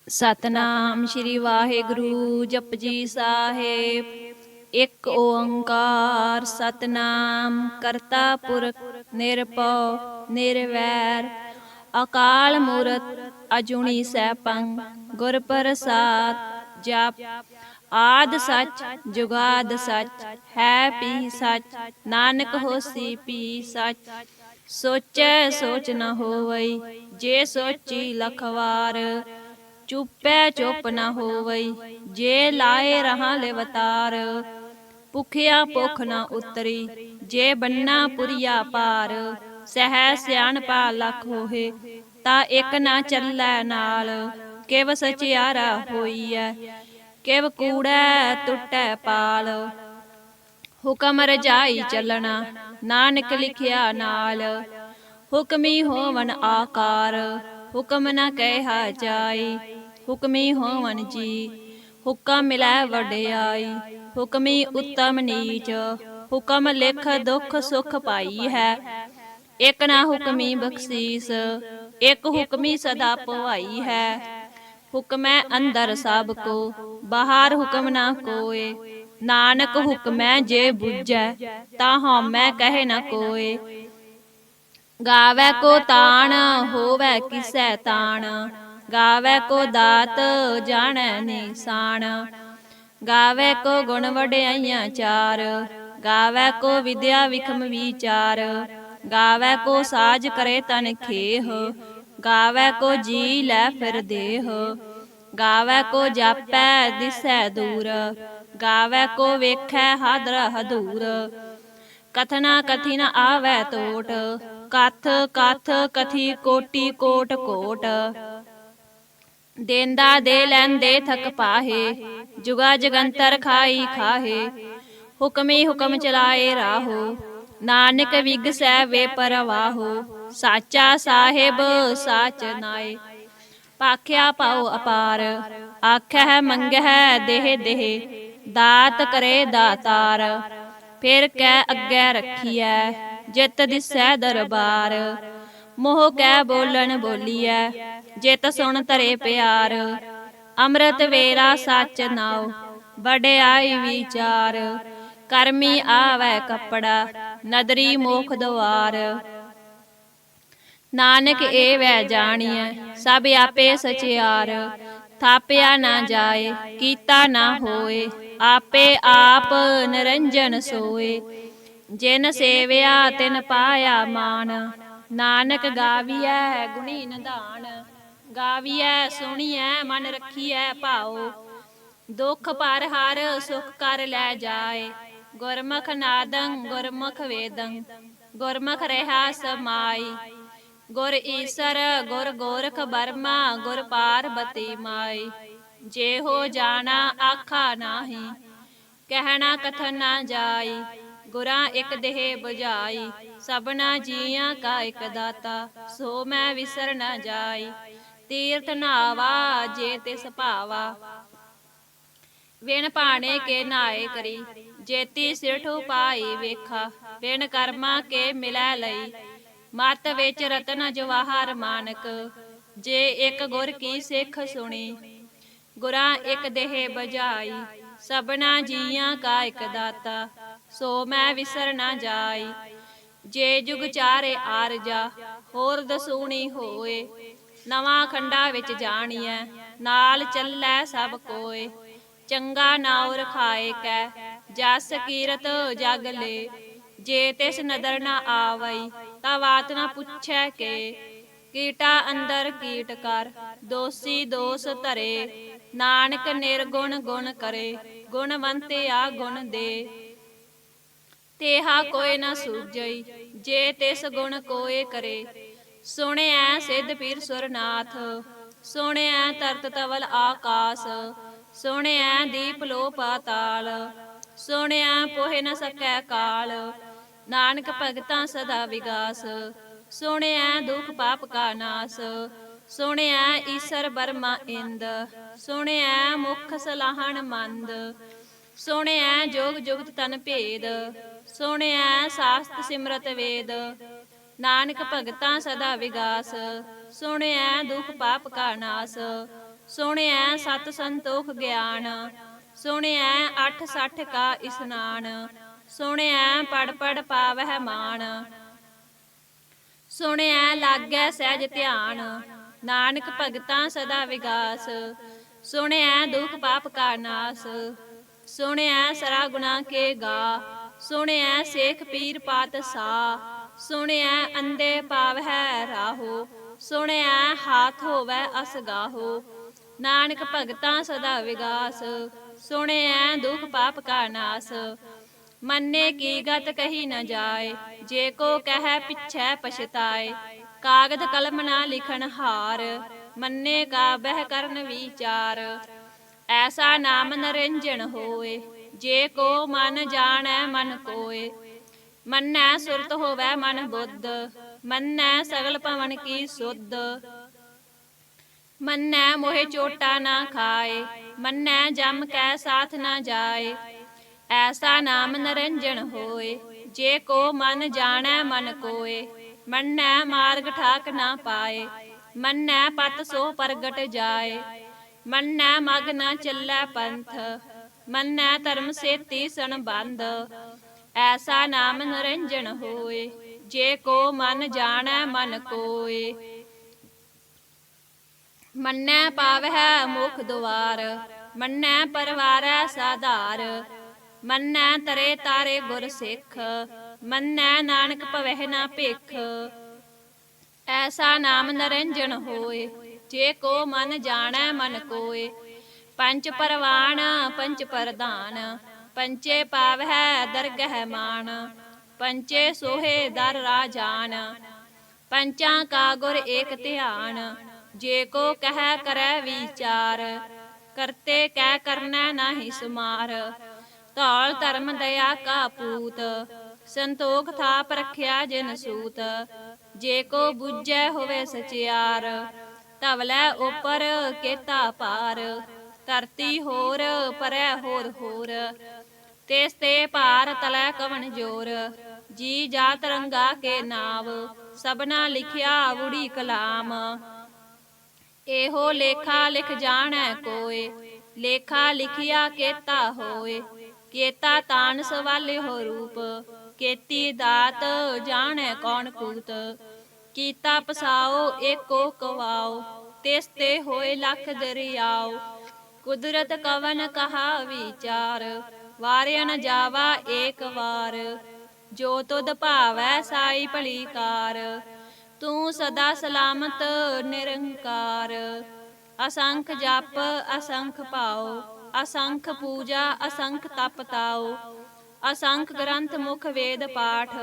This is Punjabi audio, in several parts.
ਸਤਨਾਮ ਸ਼੍ਰੀ ਵਾਹਿਗੁਰੂ ਜਪਜੀ ਸਾਹਿਬ। ਇੱਕ ਓੰਕਾਰ ਸਤਨਾਮ ਕਰਤਾ ਪੁਰਖ ਨਿਰਭਉ ਨਿਰਵੈਰ ਅਕਾਲ ਮੂਰਤ ਅਜੂਨੀ ਸੈਭੰ ਗੁਰ ਪ੍ਰਸਾਦ। ਜਪ ਆਦਿ ਸੱਚ ਜੁਗਾਦਿ ਸੱਚ ਹੈ ਭੀ ਸੱਚ ਨਾਨਕ ਹੋਸੀ ਭੀ ਸੱਚ। ਸੋਚੈ ਸੋਚ ਨ ਹੋਵਈ ਜੇ ਸੋਚੀ ਲਖ ਵਾਰ। ਚੁੱਪੈ ਚੁੱਪ ਨ ਹੋਵਈ ਜੇ ਲਾਏ ਰਹਾ ਲਿਵਤਾਰ। ਭੁਖਿਆ ਭੁੱਖ ਨ ਉਤਰੀ ਜੇ ਬੰਨਾ ਪੁਰੀਆ ਪਾਰ। ਸਹਿ ਸਿਆਣਪਾ ਲਖ ਹੋਏ ਤਾ ਇਕ ਨ ਚੱਲੈ ਨਾਲ। ਕਿਵ ਸਚਿਆਰਾ ਹੋਈਐ ਕਿਵ ਕੂੜੈ ਟੁੱਟੈ ਪਾਲ। ਹੁਕਮ ਰਜਾਈ ਚੱਲਣਾ ਨਾਨਕ ਲਿਖਿਆ ਨਾਲ। ਹੁਕਮੀ ਹੋਵਨ ਆਕਾਰ ਹੁਕਮ ਨ ਕਹਿਆ ਜਾਈ। ਹੁਕਮੀ ਹੋਵਨ ਜੀ ਹੁਕਮ ਮਿਲੈ ਵਡਿਆਈ। ਹੁਕਮੀ ਉੱਤਮ ਨੀਚ ਹੁਕਮ ਲਿਖ ਦੁਖ ਸੁਖ ਪਾਈ ਹੈ। ਇਕ ਨਾ ਹੁਕਮੀ ਬਖਸ਼ੀਸ ਇਕ ਹੁਕਮੀ ਸਦਾ ਭਵਾਈ ਹੈ। ਹੁਕਮੈ ਅੰਦਰ ਸਭ ਕੋ ਬਾਹਰ ਹੁਕਮ ਨਾ ਕੋਏ। ਨਾਨਕ ਹੁਕਮੈ ਜੇ ਬੁਝੈ ਤਾ ਹਉਮੈ ਕਹੈ ਨ ਕੋਏ। ਗਾਵੈ ਕੋ ਤਾਣ ਹੋਵੈ ਕਿਸੈ ਤਾਣ ਗਾਵੈ ਕੋ ਦਾਤ ਜਾਣੈ ਨਿਸ਼ਾਨ। ਗਾਵੈ ਕੋ ਗੁਣ ਵਡਿਆਈਆਂ ਚਾਰ ਗਾਵੈ ਕੋ ਵਿਦਿਆ ਵਿਖਮ ਵਿਚਾਰ। ਗਾਵੈ ਕੋ ਸਾਜ ਕਰੇ ਤਨ ਖੇਹ ਗਾਵੈ ਕੋ ਜੀ ਲੈ ਫਿਰ ਦੇਹ। ਗਾਵੈ ਕੋ ਜਾਪੈ ਦਿਸੈ ਦੂਰ ਗਾਵੈ ਕੋ ਵੇਖੈ ਹਾਦਰ ਹਦੂਰ। ਕਥਨਾ ਕਥੀ ਨ ਆਵੈ ਟੋਟ ਕਥ ਕਥ ਕਥੀ ਕੋਟੀ ਕੋਟ ਕੋਟ। ਦੇਂਦਾ ਦੇ ਲੈਂਦੇ ਥਕ ਪਾਹੇ ਜੁਗਾ ਜਗੰਤਰ ਖਾਈ ਖਾਹੇ। ਹੁਕਮੀ ਹੁਕਮ ਚਲਾਏ ਰਾਹੋ ਨਾਨਕ ਵਿਗਸੈ ਵੇ ਪਰਵਾਹੋ। ਸਾਚਾ ਸਾਹਿਬ ਸਾਚ ਨਾਏ ਭਾਖਿਆ ਭਾਉ ਅਪਾਰ। ਆਖਹਿ ਮੰਗਹਿ ਦੇਹ ਦੇਹ ਦਾਤ ਕਰੇ ਦਾਤਾਰ। ਫਿਰ ਕਹਿ ਅੱਗੇ ਰੱਖੀਐ ਜਿਤ ਦਿਸੈ ਦਰਬਾਰ। ਮੋਹ ਕਹਿ ਬੋਲਣ ਬੋਲੀਐ ਜਿਤ ਸੁਣ ਧਰੇ ਪਿਆਰ। ਅੰਮ੍ਰਿਤ ਵੇਲਾ ਸੱਚ ਨਾਉ ਵਡਿਆਈ ਵਿਚਾਰ। ਕਰਮੀ ਆਵੈ ਕੱਪੜਾ ਨਦਰੀ ਮੋਖ ਦੁਆਰ। ਨਾਨਕ ਏਵੈ ਜਾਣੀਐ ਸਭ ਆਪੇ ਸਚਿਆਰ। ਥਾਪਿਆ ਨਾ ਜਾਏ ਕੀਤਾ ਨਾ ਹੋਏ ਆਪੇ ਆਪ ਨਿਰੰਜਨ ਸੋਏ। ਜਿਨ ਸੇਵਿਆ ਤਿਨ ਪਾਇਆ ਮਾਨ ਨਾਨਕ ਗਾਵੀਐ ਗੁਣੀ ਨਿਧਾਨ। ਗਾਵੀਐ ਸੁਣੀਐ ਮਨ ਰਖੀਐ ਭਾਉ ਦੁਖ ਪਰ ਹਰ ਸੁਖ ਕਰ ਲੈ ਜਾਏ। ਗੁਰਮੁਖ ਨਾਦੰ ਗੁਰਮੁਖ ਵੇਦੰ ਗੁਰਮੁਖ ਰਿਹਾ ਸਮਾਈ। ਗੁਰ ਈਸਰ ਗੁਰ ਗੋਰਖ ਬਰਮਾ ਗੁਰ ਪਾਰਬਤੀ ਮਾਈ। ਜੇ ਹੋ ਜਾਣਾ ਆਖਾ ਨਾਹੀ ਕਹਿਣਾ ਕਥਨ ਨਾ ਜਾਈ। ਗੁਰਾਂ ਇਕ ਦੇਹ ਬੁਝਾਈ ਸਭਨਾ ਜੀਆਂ ਕਾ ਇਕ ਦਾਤਾ ਸੋ ਮੈਂ ਵਿਸਰ ਨ ਜਾਈ। ਤੀਰਥ ਨਾਵਾ ਜੇ ਤਿਸ ਭਾਵਾ ਵਿਣ ਭਾਣੇ ਕੇ ਨਾਏ ਕਰੀ। ਜੇਤੀ ਸਿਰਠੁ ਪਾਈ ਵੇਖਾ ਵਿਣ ਕਰਮਾ ਕੇ ਮਿਲੈ ਲਈ। ਮਤ ਵਿੱਚ ਰਤਨ ਜਵਾਹਰ ਮਾਨਕ ਜੇ ਇਕ ਗੁਰ ਕੀ ਸਿੱਖ ਸੁਣੀ। ਗੁਰਾਂ ਇਕ ਦੇਹ ਬੁਝਾਈ ਸਭਨਾ ਜੀਆਂ ਕਾ ਇਕ ਦਾਤਾ ਸੋ ਮੈਂ ਵਿਸਰ ਨ ਜਾਈ। ਜੇ ਜੁਗ ਚਾਰੇ ਆਰਜਾ ਹੋਰ ਦਸੂਣੀ ਹੋਏ। ਨਵਾਂ ਖੰਡਾ ਵਿੱਚ ਜਾਣੀਐ ਨਾਲ ਚੱਲੈ ਸਭ ਕੋਏ। ਚੰਗਾ ਨਾਉ ਰਖਾਏ ਕੈ ਜਸ ਕੀਰਤ ਜਗ ਲੇ। ਜੇ ਤਿਸ ਨਦਰ ਨ ਆਵਈ ਤਾ ਵਾਤ ਨ ਪੁੱਛੈ ਕੇ। ਕੀਟਾ ਅੰਦਰ ਕੀਟ ਕਰ ਦੋਸੀ ਦੋਸ ਧਰੇ। ਨਾਨਕ ਨਿਰਗੁਣ ਗੁਣ ਕਰੇ ਗੁਣਵੰਤਿਆ ਗੁਣ ਦੇ। ਤੇਹਾ ਕੋਇ ਨ ਸੂਝਈ ਜੇ ਤਿਸ ਗੁਣ ਕੋਇ ਕਰੇ। ਸੁਣਿਐ ਸਿੱਧ ਪੀਰ ਸੁਰਨਾਥ ਸੁਣਿਐ ਤਰਤ ਤਵਲ ਆਕਾਸ। ਸੁਣਿਐ ਦੀਪ ਲੋ ਪਾਤਾਲ ਸੁਣਿਐ ਪੋਹਿ ਨ ਸਕੈ ਕਾਲ। ਨਾਨਕ ਭਗਤਾਂ ਸਦਾ ਵਿਗਾਸ ਸੁਣਿਐ ਦੁਖ ਪਾਪ ਕਾ ਨਾਸ। ਸੁਣਿਐ ਈਸਰ ਬਰਮਾ ਇੰਦ ਸੁਣਿਐ ਮੁਖ ਸਲਾਹਣ ਮੰਦ। ਸੁਣਿਐ ਜੋਗ ਜੁਗਤ ਤਨ ਭੇਦ ਸੁਣਿਐ ਸਾਸਤ ਸਿਮਰਤ ਵੇਦ। ਨਾਨਕ ਭਗਤਾਂ ਸਦਾ ਵਿਗਾਸ ਸੁਣਿਐ ਦੁਖ ਪਾਪ ਕਾ ਨਾਸ। ਸੁਣਿਐ ਸਤ ਸੰਤੋਖ ਗਿਆਨ, ਸੁਣਿਐ 8 60 ਕਾ ਇਸਨਾਨ, ਸੁਣਿਐ ਪੜ ਪੜ ਪਾਵਹਿ ਮਾਨ, ਸੁਣਿਐ ਲਾਗੈ ਸਹਿਜ ਧਿਆਨ, ਨਾਨਕ ਭਗਤਾਂ ਸਦਾ ਵਿਗਾਸ, ਸੁਣਿਐ ਦੁਖ ਪਾਪ ਕਾ ਨਾਸ, ਸੁਣਿਐ ਸਰਾ ਗੁਨਾ ਕੇ ਗਾ, ਸੁਣਿਐ ਸੇਖ ਪੀਰ ਪਾਤਸ਼ਾਹ, ਸੁਣਿਐ ਅੰਧੇ ਪਾਵਹਿ ਰਾਹੋ, ਸੁਣਿਐ ਹਾਥ ਹੋਵੈ ਅਸਗਾਹੋ, ਨਾਨਕ ਭਗਤਾਂ ਸਦਾ ਵਿਗਾਸ, ਸੁਣਿਐ ਦੁਖ ਪਾਪ ਕਾ ਨਾਸ, ਮੰਨੇ ਕੀ ਗਤ ਕਹੀ ਨ ਜਾਏ, ਜੇ ਕੋ ਕਹਿ ਪਿਛੈ ਪਛਤਾਏ, ਕਾਗਦ ਕਲਮ ਨਾ ਲਿਖਣ ਹਾਰ, ਮੰਨੇ ਕਾ ਬਹਿ ਕਰਨ ਵਿਚਾਰ, ਐਸਾ ਨਾਮ ਨਿਰੰਜਨ ਹੋਏ, ਜੇ ਕੋ ਮਨ ਜਾਣੈ ਮਨ ਕੋਏ, ਮੰਨੈ ਸੁਰਤ ਹੋਵੈ ਮਨ ਬੁੱਧ, ਮੰਨੈ ਸਗਲ ਭਵਨ ਕੀ ਸੁਧ, ਮੰਨੈ ਮੋਹਿ ਚੋਟਾ ਨਾ ਖਾਏ, ਮੰਨੈ ਜਮ ਕੈ ਸਾਥ ਨਾ ਜਾਏ, ਐਸਾ ਨਾਮ ਨਿਰੰਜਨ ਹੋਏ, ਜੇ ਕੋ ਮਨ ਜਾਣੈ ਮਨ ਕੋਏ, ਮੰਨੈ ਮਾਰਗ ਠਾਕ ਨਾ ਪਾਏ, ਮੰਨੈ ਪਤ ਸੋ ਪ੍ਰਗਟ ਜਾਏ, ਮੰਨੈ ਮਗ ਨਾ ਚੱਲੈ ਪੰਥ, ਮੰਨੈ ਧਰਮ ਸੇਤੀ ਸੰਬੰਧ, ਐਸਾ ਨਾਮ ਨਿਰੰਜਨ ਹੋਏ, ਜੇ ਕੋ ਮਨ ਜਾਣੈ ਮਨ ਕੋਏ, ਮੰਨੈ ਪਾਵਹਿ ਮੁਖ ਦੁਆਰ, ਮੰਨੈ ਪਰਵਾਰੈ ਸਾਧਾਰ, ਮੰਨੈ ਤਰੇ ਤਾਰੇ ਗੁਰ ਸਿੱਖ, ਮੰਨੈ ਨਾਨਕ ਭਵਹਿ ਨਾ ਭਿਖ, ਐਸਾ ਨਾਮ ਨਿਰੰਜਨ ਹੋਏ, ਜੇ ਕੋ ਮਨ ਜਾਣੈ ਮਨ ਕੋਏ, ਪੰਚ ਪਰਵਾਨ ਪੰਚ ਪ੍ਰਧਾਨ, ਪੰਚੇ ਪਾਵਹਿ ਦਰਗਹਿ ਮਾਨ, ਪੰਚੇ ਸੋਹੇ ਦਰ ਰਾਜਾਨ, ਪੰਚਾਂ ਕਾ ਗੁਰ ਏਕ ਧਿਆਨ, ਜੇ ਕੋ ਕਹਿ ਕਰੈ ਵਿਚਾਰ, ਕਰਤੇ ਕਹਿ ਕਰਨੈ ਨਾਹੀ ਸੁਮਾਰ, ਧੌਲ ਧਰਮ ਦਇਆ ਕਾ ਪੂਤ, ਸੰਤੋਖ ਥਾਪ ਰਖਿਆ ਜਿਨ ਸੂਤ, ਜੇ ਕੋ ਬੁੱਝੈ ਹੋਵੇ ਸਚਿਆਰ, ਧਵਲੈ ਉਪਰ ਕੇਤਾ ਪਾਰ, ਧਰਤੀ ਹੋਰ ਪਰੈ ਹੋਰ ਹੋਰ, ਤਿਸ ਤੇ ਭਾਰ ਤਲੈ ਕਵਣ ਜੋਰ, ਜੀ ਜਾਤ ਰੰਗਾ ਕੇ ਨਾਵ, ਸਭਨਾ ਲਿਖਿਆ ਉੜੀ ਕਲਾਮ, ਇਹੋ ਲੇਖਾ ਲਿਖ ਜਾਣੈ ਕੋਏ, ਲੇਖਾ ਲਿਖਿਆ ਕੇਤਾ ਹੋਏ, ਕੇਤਾ ਤਾਨ ਸਵਾਲਿਓ ਰੂਪ, ਕੇਤੀ ਦਾਤ ਜਾਣੈ ਕੌਣ ਕੂਤ, ਕੀਤਾ ਪਸਾਓ ਏਕੋ ਕਵਾਓ, ਤਿਸ ਤੇ ਹੋਏ ਲੱਖ ਦਰਿਆਓ, ਕੁਦਰਤ ਕਵਨ ਕਹਾ ਵਿਚਾਰ, ਵਾਰਿਆ ਨ ਜਾਵਾ ਏਕ ਵਾਰ, ਜੋ ਤੁਧ ਭਾਵੈ ਸਾਈ ਭਲੀ ਕਾਰ, ਤੂੰ ਸਦਾ ਸਲਾਮਤ ਨਿਰੰਕਾਰ, ਅਸੰਖ ਜਪ ਅਸੰਖ ਭਾਉ, ਅਸੰਖ ਪੂਜਾ ਅਸੰਖ ਤਪ ਤਾਉ, ਅਸੰਖ ਗ੍ਰੰਥ ਮੁਖ ਵੇਦ ਪਾਠ,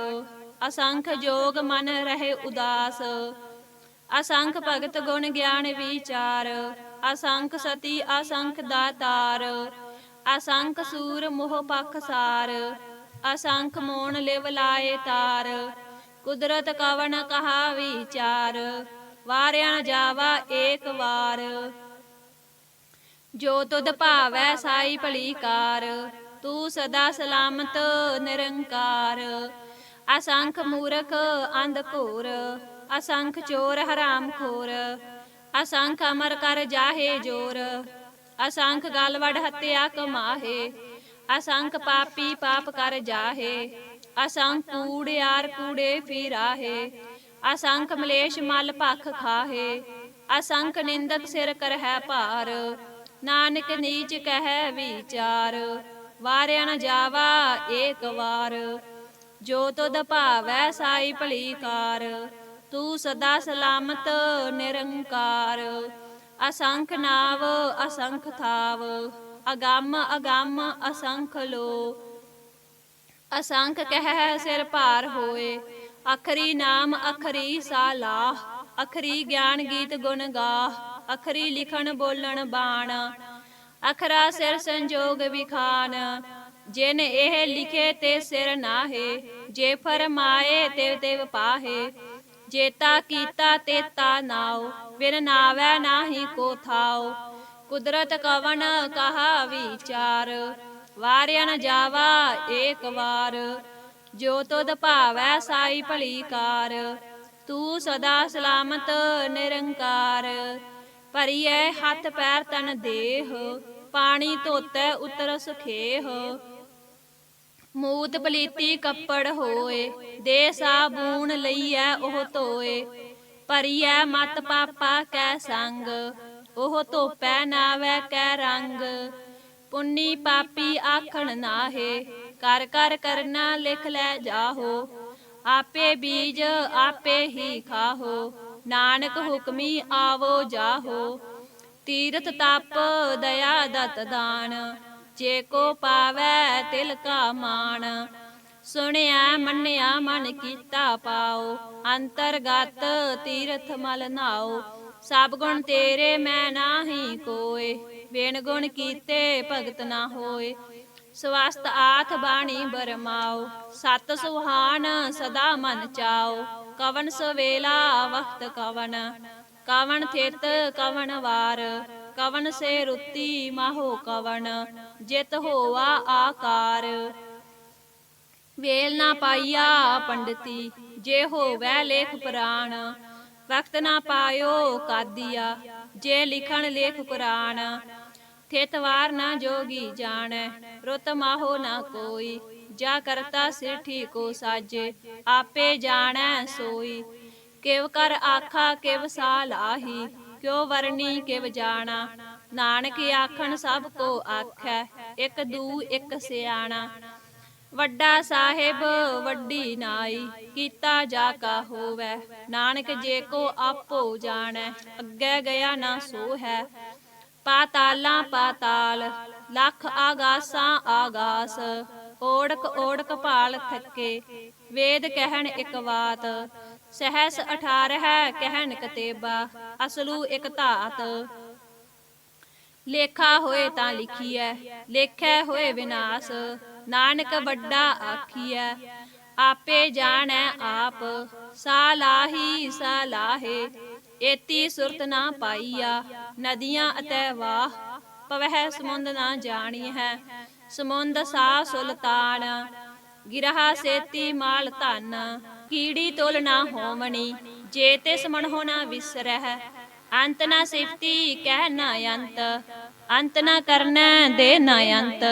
ਅਸੰਖ ਜੋਗ ਮਨ ਰਹੇ ਉਦਾਸ, ਅਸੰਖ ਭਗਤ ਗੁਣ ਗਿਆਨ ਵਿਚਾਰ, ਅਸੰਖ ਸਤੀ ਅਸੰਖ ਦਾਤਾਰ, ਅਸੰਖ ਸੂਰ ਮੋਹ ਪਖਸਾਰ, ਅਸੰਖ ਮੋਣ ਲਿਵ ਲਾਏ ਤਾਰ, ਕੁਦਰਤ ਕਵਨ ਕਹਾ ਵਿਚਾਰ, ਵਾਰਿਆ ਨ ਜਾਵਾ ਏਕ ਵਾਰ, ਜੋ ਤੁਧ ਭਾਵੈ ਸਾਈ ਭਲੀ ਕਾਰ, ਤੂੰ ਸਦਾ ਸਲਾਮਤ ਨਿਰੰਕਾਰ, ਅਸੰਖ ਮੂਰਖ ਅੰਧ ਘੋਰ, ਅਸੰਖ ਚੋਰ ਹਰਾਮ ਖੋਰ, ਅਸੰਖ ਅਮਰ ਕਰ ਜਾਹੇ ਜੋਰ, ਅਸੰਖ ਗਲ ਵਡ ਹੱਤਿਆ ਕਮਾਹੇ, ਅਸੰਖ ਪਾਪੀ ਪਾਪ ਕਰ ਜਾਹੇ, ਅਸੰਖ ਕੂੜਿਆਰ ਕੂੜੇ ਫਿਰਾਹੇ, ਅਸੰਖ ਮਲੇਸ਼ ਮਲ ਭਖ ਖਾਹੇ, ਅਸੰਖ ਨਿੰਦਕ ਸਿਰ ਕਰਹਿ ਭਾਰ, ਨਾਨਕ ਨੀਚ ਕਹਿ ਵਿਚਾਰ, ਵਾਰਿਆ ਨ ਜਾਵਾ ਏਕ ਵਾਰ, ਜੋ ਤੁਧ ਭਾਵੈ ਸਾਈ ਭਲੀ ਕਾਰ, ਤੂੰ ਸਦਾ ਸਲਾਮਤ ਨਿਰੰਕਾਰ, ਅਸੰਖ ਨਾਵ ਅਸੰਖ ਥਾਵ, ਅਗੰਮ ਅਗੰਮ ਅਸੰਖ ਲੋ, ਅਸੰਖ ਕਹਿ ਸਿਰ ਭਾਰ ਹੋਏ, ਅਖਰੀ ਨਾਮ ਅਖਰੀ ਸਾਲਾਹ, ਅਖਰੀ ਗਿਆਨ ਗੀਤ ਗੁਣ ਗਾਹ, ਅਖਰੀ ਲਿਖਣ ਬੋਲਣ ਬਾਣ, ਅਖਰਾ ਸਿਰ ਸੰਜੋਗ ਵਿਖਾਨ, ਜਿਨ ਇਹ ਲਿਖੇ ਤੇ ਸਿਰ ਨਾਹੇ, ਜੇ ਫਰਮਾਏ ਤਿਵ ਤਿਵ ਪਾਹੇ, ਜੇਤਾ ਕੀਤਾ ਤੇਤਾ ਨਾਉ, ਬਿਨ ਨਾਵੈ ਨਾਹੀ ਕੋ ਥਾਉ, ਕੁਦਰਤ ਕਵਨ ਕਹਾ ਵਿਚਾਰ, ਵਾਰਿਆ ਨ ਜਾਵਾ ਏਕ ਵਾਰ, ਜੋ ਤੁਧ ਭਾਵੈ ਸਾਈ ਭਲੀ ਕਾਰ, ਤੂੰ ਸਦਾ ਸਲਾਮਤ ਨਿਰੰਕਾਰ, ਭਰੀਐ ਹੱਥ ਪੈਰ ਤਨ ਦੇਹ, ਪਾਣੀ ਧੋਤੈ ਉਤਰ ਸੁਖੇਹ। ਮੂਤ ਪਲੀਤੀ ਕੱਪੜ ਹੋਏ, ਦੇ ਸਾਬੂਨ ਲਈਐ ਉਹ ਧੋਏ। ਭਰੀਐ ਮਤ ਪਾਪਾ ਕੈ ਸੰਗ, ਉਹ ਧੋਪੈ ਨਾਵੈ ਕੈ ਰੰਗ। ਪੁੰਨੀ ਪਾਪੀ ਆਖਣ ਨਾਹੇ, ਕਰ ਕਰ ਕਰਨਾ ਲਿਖ ਲੈ ਜਾਹੋ। ਆਪੇ ਬੀਜ ਆਪੇ ਹੀ ਖਾਹੋ, ਨਾਨਕ ਹੁਕਮੀ ਆਵੋ ਜਾਹੋ। ਤੀਰਥ ਤਪ ਦਇਆ ਦਤ ਦਾਨ, ਜੇ ਕੋ ਪਾਵੈ ਤਿਲ ਕਾ ਮਾਣ। ਸੁਣਿਆ ਮੰਨਿਆ ਮਨ ਕੀਤਾ ਪਾਓ, ਅੰਤਰਗਤ ਤੀਰਥ ਮਲ ਨਾਓ। ਸਭ ਗੁਣ ਤੇਰੇ ਮੈਂ ਨਾਹੀ ਕੋਏ, ਬਿਨ ਗੁਣ ਕੀਤੇ ਭਗਤ ਨਾ ਹੋਏ। ਸਵਸਤ ਆਥ ਬਾਣੀ ਬਰਮਾਓ, ਸਤ ਸੁਹਾਨ ਸਦਾ ਮਨ ਚਾਓ। ਕਵਨ ਸਵੇਲਾ ਵਖਤ ਕਵਨ, ਕਵਨ ਥਿਤ ਕਵਨ ਵਾਰ। ਕਵਨ ਸੇ ਰੁੱਤੀ ਮਾਹੋ ਕਵਨ, ਜਿਤ ਹੋਆ ਆਕਾਰ। ਵੇਲ ਨਾ ਪਾਈਆ ਪੰਡਤੀ, ਜੇ ਹੋਵੈ ਲੇਖ ਪੁਰਾਣ। ਵਕਤ ਨਾ ਪਾਇਓ ਕਾਦੀਆ, ਜੇ ਲਿਖਣ ਲੇਖ ਕੁਰਾਨ। ਥਿਤ ਵਾਰ ਨਾ ਜੋਗੀ ਜਾਣੈ, ਰੁਤ ਮਾਹੋ ਨਾ ਕੋਈ। ਜਾ ਕਰਤਾ ਸਿਰ ਠੀਕੋ ਸਾਜੇ, ਆਪੇ ਜਾਣੈ ਸੋਈ। ਕਿਵ ਕਰ ਆਖਾ ਕਿਵ ਸਾਲਾਹੀ, ਕਿਉ ਵਰਨੀ ਕਿਵ ਜਾਣਾ। ਨਾਨਕ ਆਖਣ ਸਭ ਕੋ ਆਖੈ, ਇਕ ਦੂ ਇਕ ਸਿਆਣਾ। ਵੱਡਾ ਸਾਹਿਬ ਵੱਡੀ ਨਾਈ, ਕੀਤਾ ਜਾ ਕਾ ਹੋਵੈ। ਨਾਨਕ ਜੇ ਕੋ ਆਪੋ ਜਾਣੈ, ਅੱਗੇ ਗਿਆ ਨਾ ਸੋ ਹੈ। ਪਾਤਾਲਾਂ ਪਾਤਾਲ, ਲੱਖ ਆਗਾਸਾਂ ਆਗਾਸ। ਓੜਕ ਓੜਕ ਭਾਲ ਥੱਕੇ, ਵੇਦ ਕਹਿਣ ਇਕ ਬਾਤ। ਸਹਿਸ 18 ਕਹਿਣ ਕਤੇਬਾ, ਅਸਲੂ ਇਕ ਧਾਤ। ਲੇਖਾ ਹੋਏ ਤਾਂ ਲਿਖੀਐ, ਲੇਖੈ ਹੋਏ ਵਿਨਾਸ਼। ਨਾਨਕ ਵੱਡਾ ਆਖੀਐ, ਆਪੇ ਜਾਣੈ ਆਪ। ਸਾਲਾਹੀ ਸਾਲਾਹੇ, ਏਤੀ ਸੁਰਤ ਨਾ ਪਾਈਆ। ਨਦੀਆਂ ਅਤੇ ਵਾਹ, ਪਵਹਿ ਸਮੁੰਦ ਨਾ ਜਾਣੀ ਹੈ। ਸਮੁੰਦ ਸਾ ਸੁਲਤਾਨ, ਗਿਰਹਾ ਸੇਤੀ ਮਾਲ ਧਨ। ਕੀੜੀ ਤੁਲ ਨਾ ਹੋਵਣੀ, ਜੇ ਤਿਸ ਮਨਹੁ ਨਾ ਵਿਸਰਹਿ। ਅੰਤ ਨਾ ਸਿਫਤੀ ਕਹਿ ਨਾ ਅੰਤ, ਅੰਤ ਨਾ ਕਰਨੈ ਦੇ ਨਾ ਅੰਤ।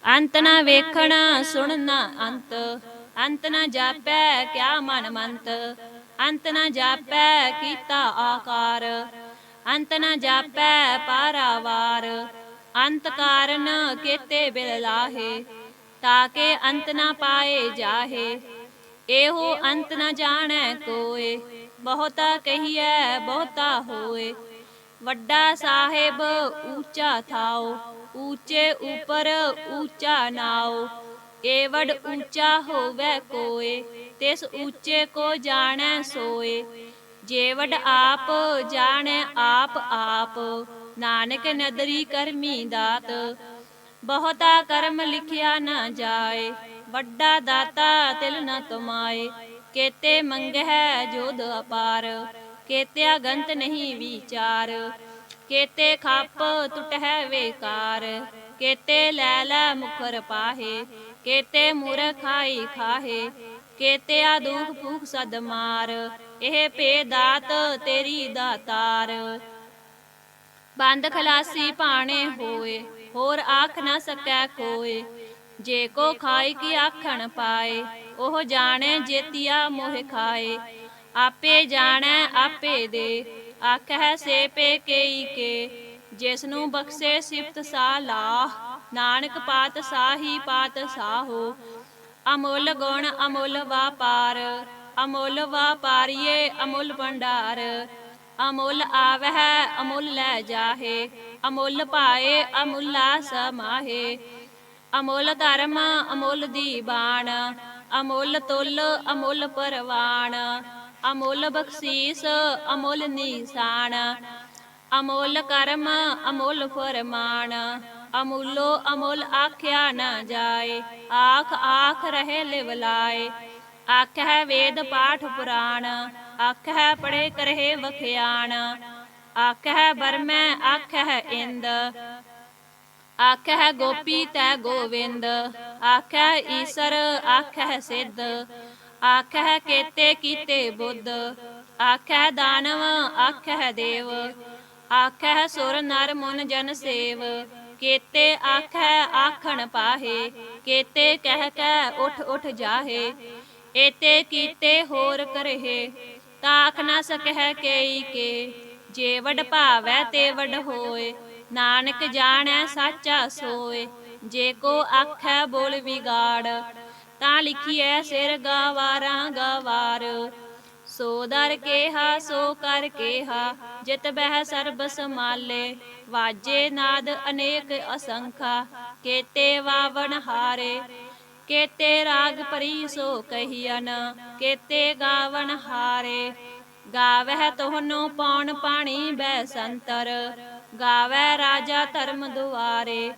ਅੰਤ ਨਾ ਵੇਖਣ ਸੁਣ ਨਾ ਅੰਤ, ਅੰਤ ਨਾ ਜਾਪੈ ਕਿਆ ਮਨ ਮੰਤ। ਅੰਤ ਨਾ ਜਾਪੈ ਕੀਤਾ ਆਕਾਰ, ਅੰਤ ਨਾ ਜਾਪੈ ਪਾਰਾਵਾਰ। ਅੰਤ ਕਾਰਨ ਕੇਤੇ ਬਿਲ ਲਾਹੇ, ਤਾਕੇ ਅੰਤ ਨਾ ਪਾਏ ਜਾਹੇ। ਇਹੋ ਅੰਤ ਨਾ ਜਾਣੈ ਕੋਏ, ਬਹੁਤਾ ਕਹੀਐ ਬਹੁਤਾ ਹੋਏ। ਵੱਡਾ ਸਾਹਿਬ ਊਚਾ ਥਾਓ, ਊਚੇ ਉਪਰ ਊਚਾ ਨਾਓ। ਏਵਡ ਊਚਾ ਹੋਵੈ ਕੋਏ, ਤਿਸ ਊਚੇ ਕੋ ਜਾਣੈ ਸੋਏ। ਜੇਵਡ ਆਪ ਜਾਣੈ ਆਪ ਆਪ, ਨਾਨਕ ਨਦਰੀ ਕਰਮੀ ਦਾਤ। ਬਹੁਤਾ ਕਰਮ ਲਿਖਿਆ ਨਾ ਜਾਏ, ਵੱਡਾ ਦਾਤਾ ਤਿਲ ਨ ਤੁਮਾਏ। ਕੇਤੇ ਮੰਗਹਿ ਜੋਧ ਅਪਾਰ, ਕੇਤਿਆ ਗੰਤ ਨਹੀਂ ਵਿਚਾਰ। ਕੇਤੇ ਖੱਪ ਟੁਟਹਿ ਵੇਕਾਰ, ਕੇਤੇ ਲੈ ਲੈ ਮੁਖਰ ਪਾਹੇ। ਕੇਤੇ ਮੂਰਖ ਖਾਈ ਖਾਹੇ, ਕੇਤਿਆ ਦੁਖ ਭੂਖ ਸਦ ਮਾਰ। ਇਹ ਭੇ ਦਾਤ ਤੇਰੀ ਦਾਤਾਰ। ਬੰਦ ਖਲਾਸੀ ਭਾਣੇ ਹੋਏ, ਹੋਰ ਆਖ ਨਾ ਸਕੈ ਕੋਏ। ਜੇ ਕੋ ਖਾਈ ਕੀ ਆਖਣ ਪਾਏ, ਉਹ ਜਾਣੈ ਜੇਤੀਆ ਮੋਹਿ ਖਾਏ। ਆਪੇ ਜਾਣੈ ਆਪੇ ਦੇ, ਆਖਹਿ ਸੇ ਪੇ ਕੇਈ ਕੇ। ਜਿਸਨੂੰ ਬਖਸ਼ੇ ਸਿਫਤ ਸਾਲਾਹ, ਨਾਨਕ ਪਾਤ ਸਾਹੀ ਪਾਤ ਸਾਹੋ। ਅਮੁੱਲ ਗੁਣ ਅਮੁੱਲ ਵਾਪਾਰ, ਅਮੁੱਲ ਵਾਪਾਰੀਏ ਅਮੁੱਲ ਭੰਡਾਰ। ਅਮੁੱਲ ਆਵਹਿ ਅਮੁੱਲ ਲੈ ਜਾਹੇ, ਅਮੁੱਲ ਪਾਏ ਅਮੁੱਲਾ ਸਮਾਹੇ। ਅਮੁੱਲ ਧਰਮ ਅਮੁੱਲ ਦੀਬਾਨ, ਅਮੁੱਲ ਤੁਲ ਅਮੁੱਲ ਪਰਵਾਨ। ਅਮੁੱਲ ਬਖਸ਼ੀਸ ਅਮੁੱਲ ਨਿਸ਼ਾਨ, ਅਮੁੱਲ ਕਰਮ ਅਮੁੱਲ ਫਰਮਾਨ। ਅਮੁੱਲੋ ਅਮੁੱਲ ਆਖਿਆ ਨਾ ਜਾਏ, ਆਖ ਆਖ ਰਹੇ ਲਿਵ ਲਾਏ। ਆਖਹਿ ਵੇਦ ਪਾਠ ਪੁਰਾਣ, ਆਖਹਿ ਪੜੇ ਕਰਹਿ ਵਖਿਆਣ। ਆਖਹਿ ਬਰਮੈ ਆਖਹਿ ਇੰਦ, ਆਖਹਿ ਗੋਪੀ ਤੈ ਗੋਵਿੰਦ। ਆਖਹਿ ਈਸਰ ਆਖਹਿ ਸਿੱਧ, ਆਖਹਿ ਕੇਤੇ ਕੀਤੇ ਬੁੱਧ। ਆਖਹਿ ਦਾਨਵ ਆਖਹਿ ਦੇਵ, ਆਖੈ ਸੁਰ ਨਰ ਮੁਨ ਜਨ ਸੇਵ, ਕੇਤੇ ਆਖੈ ਆਖਣ ਪਾਹੇ, ਕੇਤੇ ਕਹਿ ਕੈ ਉਠ ਉਠ ਜਾਹੇ। ਏਤੇ ਕੀਤੇ ਹੋਰ ਕਰਹਿ, ਤਾਖ ਨ ਸਕਹਿ ਕੇਈ ਕੇ। ਜੇ ਵਡ ਭਾਵੈ ਤੇ ਵਡ ਹੋਏ, ਨਾਨਕ ਜਾਣੈ ਸਾਚਾ ਸੋਏ। ਜੇ ਕੋ ਆਖੈ ਬੋਲ ਵਿਗਾੜ, ਤਾਂ ਲਿਖੀਐ ਸਿਰ ਗਾਵਾਰਾਂ ਗਵਾਰ। ਸੋ ਦਰ ਕੇਹਾ ਸੋ ਕਰ ਕੇਹਾ, ਜਿਤ ਬਹਿ ਸਰਬ ਸਮਾਲੇ। ਵਾਜੇ ਨਾਦ ਅਨੇਕ ਅਸੰਖਾ, ਕੇਤੇ ਵਾਵਣ ਹਾਰੇ। ਕੇਤੇ ਰਾਗ ਭਰੀ ਸੋ ਕਹੀਅਨ, ਕੇਤੇ ਗਾਵਣ ਹਾਰੇ। ਗਾਵਹਿ ਤੋਹਨੋ ਪੌਣ ਪਾਣੀ ਬੈ ਸੰਤਰ, ਗਾਵੈ ਰਾਜਾ ਧਰਮ ਦੁਆਰੇ।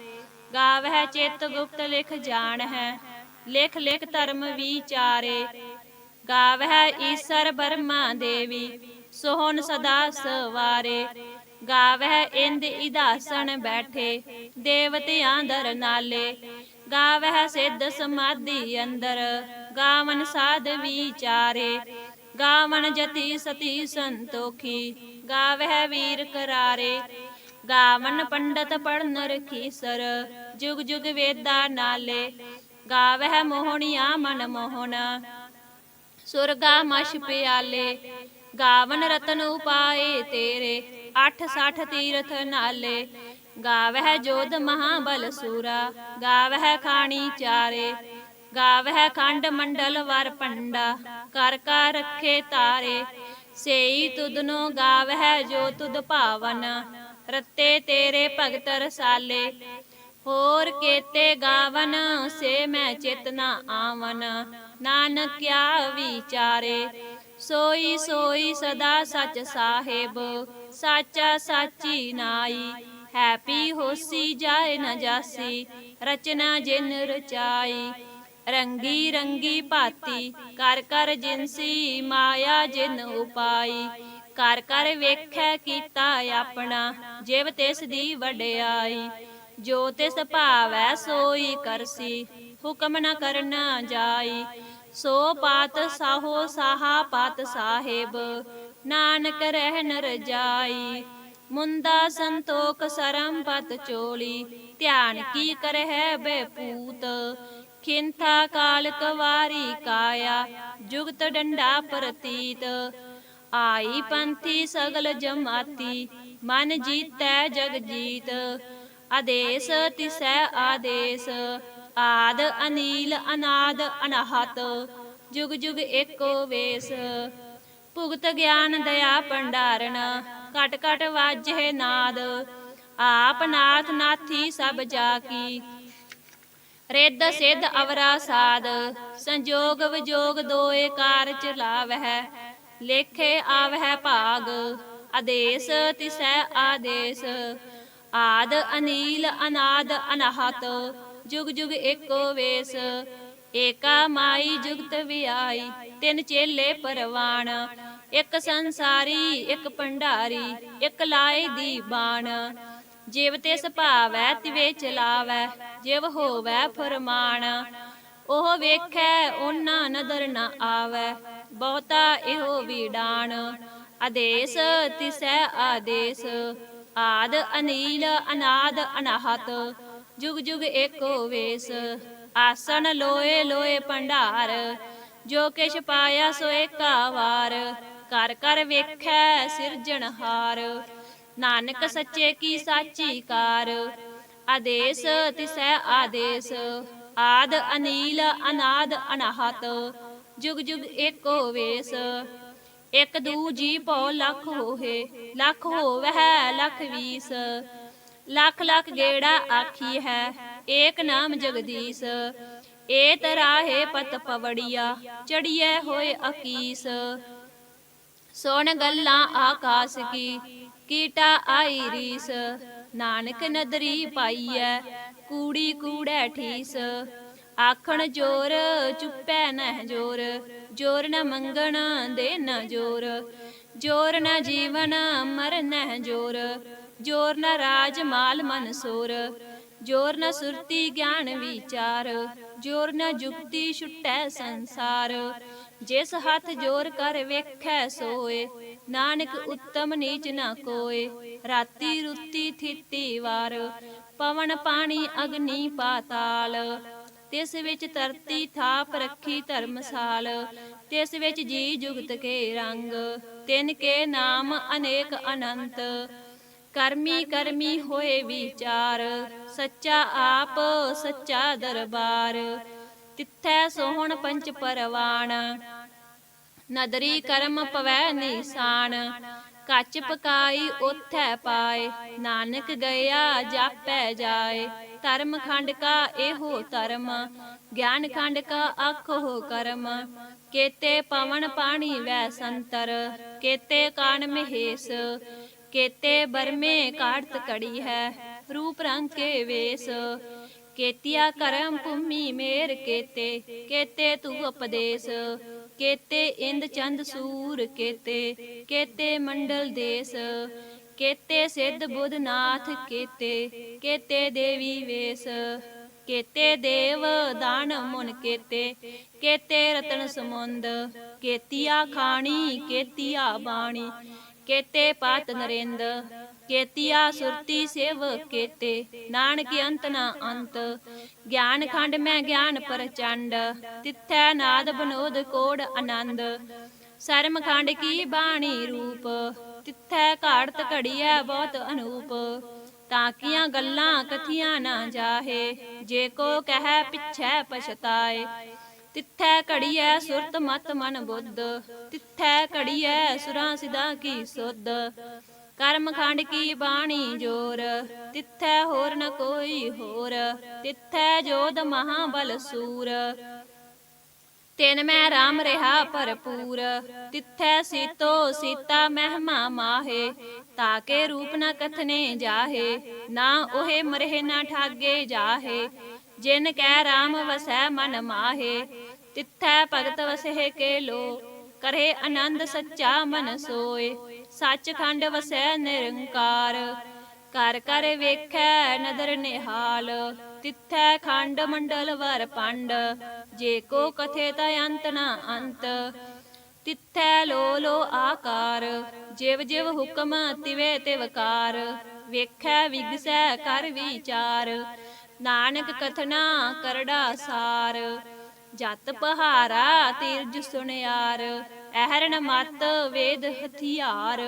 ਗਾਵਹਿ ਚਿਤ ਗੁਪਤ ਲਿਖ ਜਾਣਹਿ, ਲਿਖ ਲਿਖ ਧਰਮ ਵਿਚਾਰੇ। ਗਾਵਹਿ ਈਸਰ ਬਰਮਾ ਦੇਵੀ, ਸੋਹਣ ਸਦਾ ਸਵਾਰੇ। ਗਾਵਹਿ ਇੰਦ ਇਦਾਸਣ ਬੈਠੇ, ਦੇਵਤਿਆਂ ਦਰ ਨਾਲੇ। ਗਾਵਹਿ ਸਿੱਧ ਸਮਾਧੀ ਅੰਦਰ, ਗਾਵਨ ਸਾਧ ਵਿਚਾਰੇ। ਗਾਵਨ ਜਤੀ ਸਤੀ ਸੰਤੋਖੀ, ਗਾਵਹਿ ਵੀਰ ਕਰਾਰੇ। ਗਾਵਨ ਪੰਡਤ ਪੜਨ ਰਖੀਸਰ, ਜੁਗ ਜੁਗ ਵੇਦਾ ਨਾਲੇ। ਗਾਵਹਿ ਮੋਹਣੀਆਂ ਮਨ ਮੋਹਨ, ਸੁਰਗਾ ਮਛ ਪਿਆਲੇ। ਗਾਵਨ ਰਤਨ ਉਪਾਏ ਤੇਰੇ, 8 ਤੀਰਥ ਨਾਲੇ। ਗਾਵਹਿ ਜੋਧ ਮਹਾਬਲ ਸੂਰਾ, ਗਾਵਹਿ ਖਾਣੀ ਚਾਰੇ। ਗਾਵਹਿ ਖੰਡ ਮੰਡਲ ਵਰ ਪੰਡਾ, ਕਰ ਕਰ ਰੱਖੇ ਤਾਰੇ। ਸੇਈ ਤੁਧਨੋ ਗਾਵਹਿ ਜੋ ਤੁਧ ਭਾਵਨ, ਰਤੇ ਤੇਰੇ ਭਗਤ ਰਸਾਲੇ। ਹੋਰ ਕੇਤੇ ਗਾਵਨ ਸੇ ਮੈਂ ਚਿਤ ਨ ਆਵਨ, ਨਾਨਕ ਕਿਆ ਵਿਚਾਰੇ। ਸੋਈ ਸੋਈ ਸਦਾ ਸਚ ਸਾਹਿਬ, ਸਾਚਾ ਸਾਚੀ ਨਾਈ। ਹੈਪੀ ਹੋਸੀ ਜਾਏ ਨ ਜਾਸੀ, ਰਚਨਾ ਜਿਨ ਰਚਾਈ। ਰੰਗੀ ਰੰਗੀ ਭਾਤੀ, ਕਰ ਕਰ ਜਿਨਸੀ, ਮਾਇਆ ਜਿਨ ਉਪਾਈ। ਕਰ ਕਰ ਵੇਖੈ ਕੀਤਾ ਆਪਣਾ, ਜਿਵ ਤਿਸ ਦੀ ਵਡਿਆਈ। ਜੋ ਤਿਸ ਭਾਵੈ ਸੋਈ ਕਰਸੀ, ਹੁਕਮ ਨ ਕਰਨਾ ਜਾਈ। ਸੋ ਪਾਤ ਸਾਹੋ ਸਾਹਾ ਪਾਤ ਸਾਹਿਬ, ਨਾਨਕ ਰਹਿਨ ਰਜਾਈ। ਮੁੰਦਾ ਸੰਤੋਖ ਸਰਮ ਪਤ ਚੋਲੀ, ਧਿਆਨ ਕੀ ਕਰਹਿ ਬੇਪੂਤ। ਖਿੰਥਾ ਕਾਲ ਕਵਾਰੀ ਕਾਇਆ, ਜੁਗਤ ਡੰਡਾ ਪ੍ਰਤੀਤ। ਆਈ ਪੰਥੀ ਸਗਲ ਜਮਾਤੀ, ਮਨ ਜੀਤੈ ਜਗ ਜੀਤ। ਆਦੇਸ ਤਿਸੈ ਆਦੇਸ, ਆਦ ਅਨੀਲ ਅਨਾਦ ਅਨਾਹਤ। ਜੁਗ ਜੁਗ ਏਕੋ ਵੇਸ। ਭੁਗਤ ਗਿਆਨ ਦਇਆ ਭੰਡਾਰਨ, ਘਟ ਘਟ ਵਾਜਹਿ ਨਾਦ। ਆਪ ਨਾਥ ਨਾਥੀ ਸਭ ਜਾ ਕੀ, ਰਿੱਧ ਸਿੱਧ ਅਵਰਾ ਸਾਧ। ਸੰਜੋਗ ਵਿਜੋਗ ਦੋਏ ਕਾਰ ਚਲਾਵਹਿ, ਲੇਖੇ ਆਵਹਿ ਭਾਗ। ਆਦੇਸ ਤਿਸੈ ਆਦੇਸ, ਆਦ ਅਨੀਲ ਅਨਾਦ ਅਨਾਹਤ। ਜੁਗ ਜੁਗ ਏਕੋ ਵੇਸ। ਏਕਾ ਮਾਈ ਜੁਗਤ ਵਿਆਈ, ਤਿੰਨ ਚੇਲੇ ਪਰਵਾਣ। ਇੱਕ ਸੰਸਾਰੀ ਇੱਕ ਭੰਡਾਰੀ, ਇੱਕ ਲਾਏ ਦੀ ਬਾਣ। ਜਿਵ ਤਿਸ ਭਾਵੈ ਤਿਵੇ ਚਲਾਵੈ, ਜਿਵ ਹੋਵੈ ਫਰਮਾਨ। ਉਹ ਵੇਖੈ ਓਨਾ ਨਦਰ ਨ ਆਵੈ, ਬਹੁਤਾ ਇਹੋ ਵੀਡਾਣ। ਆਦੇਸ ਤਿਸੈ ਆਦੇਸ, ਆਦ ਅਨੀਲ ਅਨਾਦ ਅਨਾਹਤ। ਜੁਗ ਜੁਗ ਏਕੋ ਵੇਸ। ਆਸਣ ਲੋਏ ਲੋਏ ਭੰਡਾਰ, ਜੋ ਕਿਛ ਪਾਇਆ ਸੋ ਏਕਾ ਵਾਰ। ਕਰ ਕਰ ਵੇਖੈ ਸਿਰਜਣਹਾਰ, ਨਾਨਕ ਸੱਚੇ ਕੀ ਸਾਚੀ ਕਾਰ। ਆਦੇਸ ਤਿਸੈ ਆਦੇਸ, ਆਦ ਅਨੀਲ ਅਨਾਦ ਅਨਾਹਤ। ਜੁਗ ਜੁਗ ਏਕੋ ਵੇਸ। ਇਕ ਦੂ ਜੀ ਭਉ ਲੱਖ ਹੋਏ, ਲੱਖ ਹੋਵਹਿ ਲੱਖ ਵੀਸ। ਲੱਖ ਲੱਖ ਗੇੜਾ ਆਖੀ ਹੈ, ਏਕ ਨਾਮ ਜਗਦੀਸ਼। ਏ ਤਰਾਹੇ ਪਤ ਪਵੜੀਆ, ਚੜੀਐ ਹੋਏ ਅਕੀਸ। ਸੁਣ ਗੱਲਾਂ ਆਕਾਸ ਕੀ, ਕੀਟਾ ਆਈ ਰੀਸ। ਨਾਨਕ ਨਦਰੀ ਪਾਈਐ, ਕੂੜੀ ਕੂੜੈ ਠੀਸ। ਆਖਣ ਜੋਰ ਚੁੱਪੈ ਨਹਿ ਜੋਰ, ਜੋਰ ਨ ਮੰਗਣ ਦੇ ਨ ਜੋਰ। ਜੋਰ ਨ ਜੀਵਨ ਮਰ ਨਹਿ ਜੋਰ, ਜੋਰ ਨ ਰਾਜ ਮਾਲ ਮਨ ਸੋਰ। जोर न सुरती ज्ञान विचार, जोर न जुगती छुटै संसार। जिस हाथ जोर कर वेखै सोए, नानक उत्तम नीच न कोय। राती रुती थीती वार, पवन पानी अग्नि पाताल। तिस विच धरती थाप रखी धर्मसाल, तिस विच जी जुगत के रंग। तिनके नाम अनेक अनंत, करमी करमी होए विचार। सच्चा आप सच्चा दरबार, तिथै सोहण पंच परवान। नदरी करम पवै निशान, कच पकाई ओथै पाए। नानक गया जापै जाए, धर्म खंड का एहो धर्म। ज्ञान खंड का आखो कर्म, केते पवन पानी वै संतर। केते कान महेश, केते बरमे काढ़त कड़ी है। रूप रंग के वेश, केतिया करम भूमि मेर केते। केते तू उपदेश, केते इंद चंद सूर केते। केते मंडल देश, केते सिद्ध बुध नाथ केते। केते देवी वेश, केते देव दान मुन केते। केते रतन समुंद, केतिया खाणी केतिया बाणी। केते पात नरेंद, केतिया सुरती सेव केते। नानक अंत न अंत, ज्ञान खंड में ज्ञान प्रचंड। तिथै नाद बनोद कोड आनंद, शर्म खंड की बाणी रूप। तिथै घाड़त घड़ीऐ बहुत अनूप, ताकियां गल्लां कथियां ना जाहे। जे को कह पिछै पछताए, तिथै घड़ीऐ सुरत मत मन बुद्ध। तिथै घड़ीऐ सुरां सिद्धां की सुध। कर्म खंड की बाणी जोर, तिथै होर न कोई होर। तिथै जोध महाबल सूर, तिन मैं राम रहा भरपूर। तिथै सीतो सीता महिमा माहे, ताके रूप न कथने जाहे। ना ओहे मरेह न ठागे जाहे, जिन कै राम वसै मन माहे। तिथै भगत वसहे के लो, करे आनंद सच्चा मन सोए। सचखंड वसै निरंकार, कर कर वेखै नदर निहाल। तिथै खंड मंडल वर पंड, जे को कथे तै अंत न अंत। तिथै लो लो आकार, जिव जिव हुक्म तिवे तिवकार। वेखै विगसै कर विचार, नानक कथना करड़ा सार। जत पहारा तीरज सुनियार, अहरण मत वेद हथियार।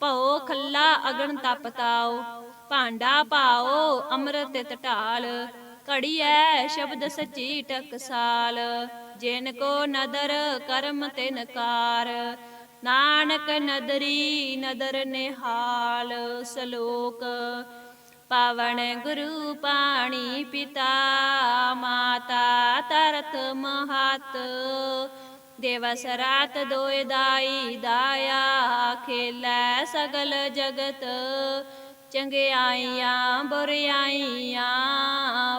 भओ खल्ला अगन तप ताओ, भांडा पाओ अमृत ढाल। घड़ीऐ शब्द सची टकसाल, जिन को नदर करम तिन कार। नानक नदरी नदर निहाल। सलोक पावन गुरु पाणी पिता, माता तरत महत। दिवस रात दोए दाई दाया, खेलै सगल जगत। चंगियाइयां बुरियाइयां,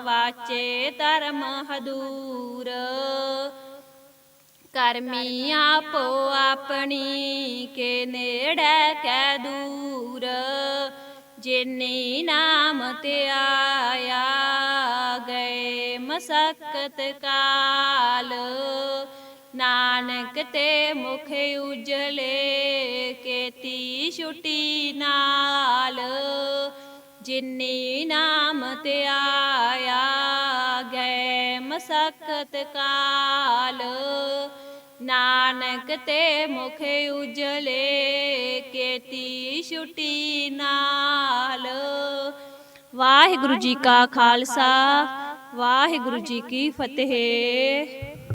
वाचे धर्म हदूर। करमी आपो अपनी, के नेड़ै कै दूर। जिनी नाम ते आया, गए मसक्कत काल। नानक ते मुख उजले, केती छुटी नाल। जिनी नाम ते आया, गए मसक्कत काल। नानक ते मुख उजले, केती छुटी नाल। वाहिगुरु जी का खालसा, वाहिगुरु जी की फतेह।